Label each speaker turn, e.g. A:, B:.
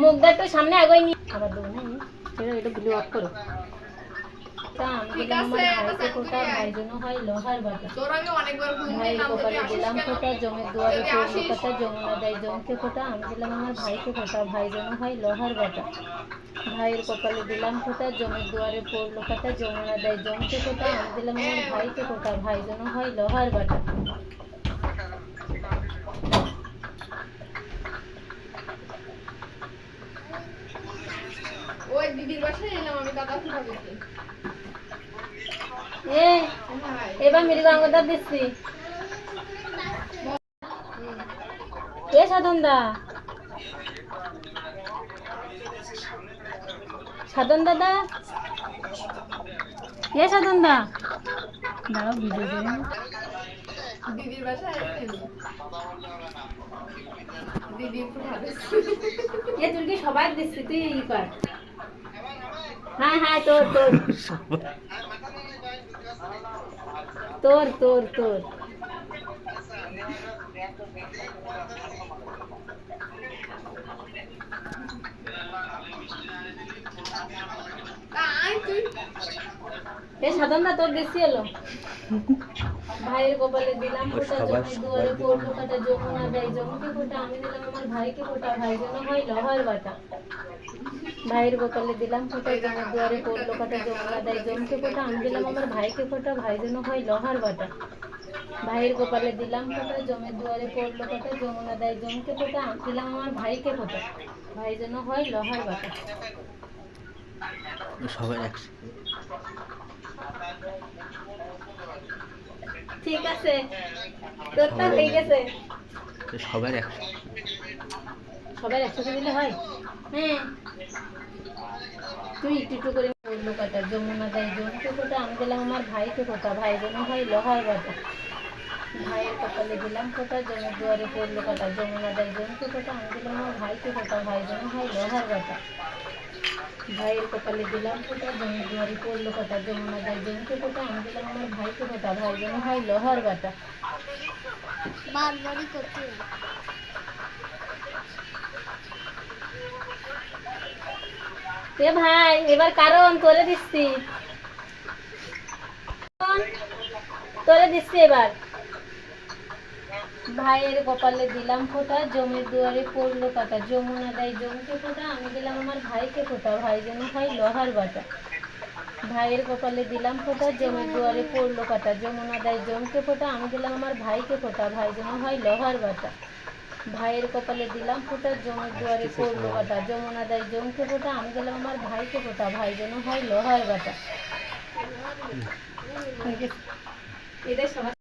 A: মুখটা একটু সামনে আগাই নি আবার দেবো না এটা ব্লু অফ করো। আমি দিলাম আমার ভাইকে ফোঁটা, ভাই যেন হয় লোহার বাটা। ভাইয়ের কপালে দিলাম ফোঁটা, জমের দুয়ারে পড়লো কাটা, যমুনা দেয় জমকে ফোঁটা। আমি দিলাম আমার ভাইকে ফোঁটা, ভাই যেন হয় লোহার বাটা। ভাইয়ের কপালে দিলাম ফোঁটা, জমের দুয়ারে পড়লো কাটা, যমুনা দেয় জমকে ফোঁটা। আমি দিলাম আমার ভাইকে ফোঁটা, ভাই যেন হয় লোহার বাটা।
B: ওই দিদির বাসায় এলাম আমি দাদা ফুটা করতে।
A: এবার মৃগাঙ্গদার দিচ্ছি। এ সাধন দা, সাধন দাদা, এ সাধন দা, দাঁড়াও ভিডিও করে।
B: দিদির বাসায় দিদির ফুটা দিচ্ছি।
A: এ তুই কি সবাই দিচ্ছি, তুই ই কর। হ্যাঁ হ্যাঁ, তোর তোর তোর তোর তোর এ সাধন দা তোর দিচ্ছি এলো। ভাইয়ের কপালে দিলাম ফোঁটা, জমের দুয়ারে পড়লো কাটা, যমুনা দেয় জমকে ফোঁটা। আমি দিলাম আমার ভাইকে ফোঁটা, ভাই যেন হয় লোহার বাটা। ভাইয়ের কপালে দিলাম ফোঁটা, জমের দুয়ারে পড়লো কাটা, যমুনা দেয় জমকে ফোঁটা। আমি দিলাম আমার ভাইকে ফোঁটা, ভাই যেন হয় লোহার বাটা। ভাইয়ের কপালে দিলাম ফোঁটা, জমের দুয়ারে পড়লো কাটা, যমুনা দেয় জমকে ফোঁটা। আমি দিলাম আমার ভাইকে ফোঁটা, ভাই যেন হয় লোহার বাটা।
C: সবাই একসাথে।
A: ঠিক আছে, তোরটা হয়ে গেছে।
C: সবার একসাথে,
A: সবাই একসাথে দিলে হয়। হ্যাঁ, তুই একটু একটু করে পড়লো কাটা, যমুনা দেয় জমকে ফোঁটা। আমি দিলাম আমার ভাইকে ফোঁটা, ভাই যেন হয় লোহার বাটা। ভাইয়ের কপালে দিলাম ফোঁটা, জমের দুয়ারে পড়লো কাটা, যমুনা দেয় জমকে ফোঁটা। আমি দিলাম আমার ভাইকে ফোঁটা, ভাই যেন হয় লোহার বাটা। ভাইয়ের কপালে দিলাম ফোঁটা, জমের দুয়ারে পড়লো কাটা, যমুনা দেয় জমকে ফোঁটা। আমি দিলাম আমার ভাইকে ফোঁটা, ভাই যেন হয় লোহার বাটা।
B: বারবারই করতে
A: এ ভাই, এবার কারণ করে দিচ্ছি, করে দিচ্ছি এবার। ভাইয়ের কপালে দিলাম ফোঁটা, জমের দুয়ারে পড়লো কাটা, যমুনা দেয় জমকে ফোঁটা। আমি দিলাম আমার ভাইকে ফোঁটা, ভাই যেন হয় লোহার বাটা। ভাইয়ের কপালে দিলাম ফোঁটা, জমের দুয়ারে পড়লো কাটা, যমুনা দেয় জমকে ফোঁটা। আমি দিলাম আমার ভাইকে ফোঁটা, ভাই যেন হয় লোহার বাটা। ভাইয়ের কপালে দিলাম ফোঁটা, জমের দুয়ারে পড়লো কাটা, যমুনা দেয় জমকে ফোঁটা। আমি দিলাম আমার ভাইকে ফোঁটা, ভাই যেন হয় লোহার বাটা। এদের সবাই